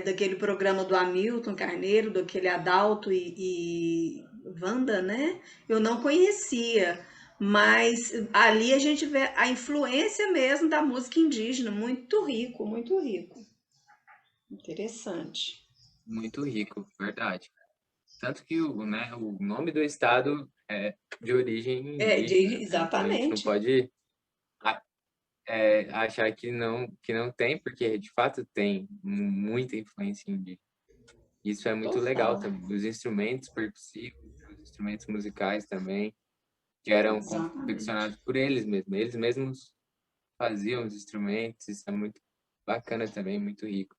daquele programa do Hamilton Carneiro, daquele Adalto e Wanda, né? Eu não conhecia, mas ali a gente vê a influência mesmo da música indígena, muito rico, muito rico. Interessante.
Muito rico, verdade. Tanto que o nome do estado é de origem indígena, né? Então a gente não
Exatamente.
pode achar que não tem, porque de fato tem muita influência indígena. Isso é muito legal
Total.
também. Os instrumentos percussivos, os instrumentos musicais também, que eram
Exatamente.
confeccionados por eles mesmos. Eles mesmos faziam os instrumentos. Isso é muito bacana também, muito rico,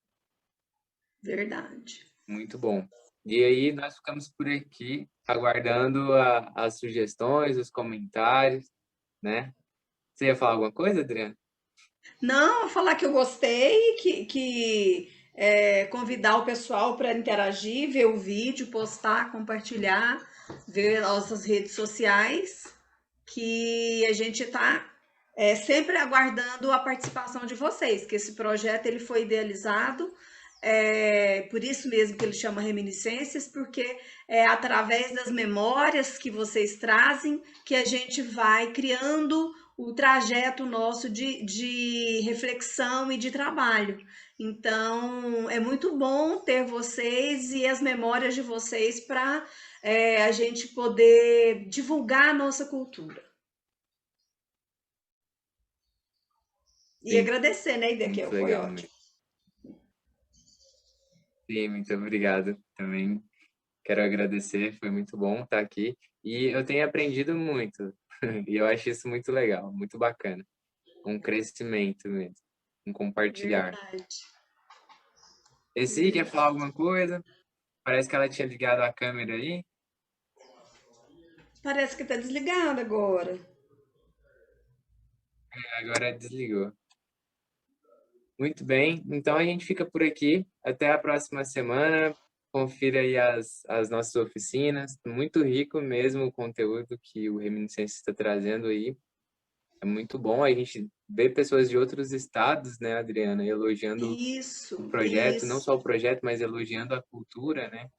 Verdade.
muito bom. E aí nós ficamos por aqui aguardando as sugestões, os comentários, né? Você ia falar alguma coisa, Adriana?
Não, falar que eu gostei, que convidar o pessoal para interagir, ver o vídeo, postar, compartilhar, ver nossas redes sociais, que a gente está sempre aguardando a participação de vocês, que esse projeto ele foi idealizado, por isso mesmo que ele chama Reminiscências, porque é através das memórias que vocês trazem que a gente vai criando o trajeto nosso de reflexão e de trabalho. Então, é muito bom ter vocês e as memórias de vocês para a gente poder divulgar a nossa cultura. E
Sim,
agradecer, né, Idequiel?
muito
Foi
legal
ótimo.
mesmo. Sim, muito obrigado também. Quero agradecer, foi muito bom estar aqui. E eu tenho aprendido muito. E eu acho isso muito legal, muito bacana. Um crescimento mesmo, um compartilhar.
Verdade.
Esse quer falar alguma coisa? Parece que ela tinha ligado a câmera aí.
Parece que está desligado agora.
Agora desligou. Muito bem, então a gente fica por aqui. Até a próxima semana. Confira aí as nossas oficinas. Muito rico mesmo o conteúdo que o Reminiscência está trazendo aí. É muito bom a gente ver pessoas de outros estados, né, Adriana, elogiando o
Isso,
projeto, não só
isso.
o projeto, mas elogiando a cultura, né,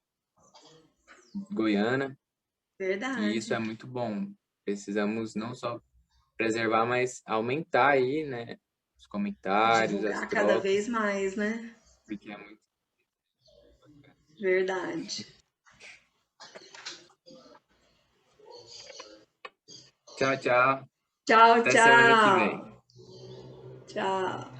goiana. E isso é
Verdade.
muito bom. Precisamos não só preservar, mas aumentar aí, né, os comentários, as
Divulgar cada vez
trocas,
mais, né?
porque é muito bacana.
Verdade.
Tchau, tchau.
Tchau,
Até semana que
tchau.
vem.
Tchau.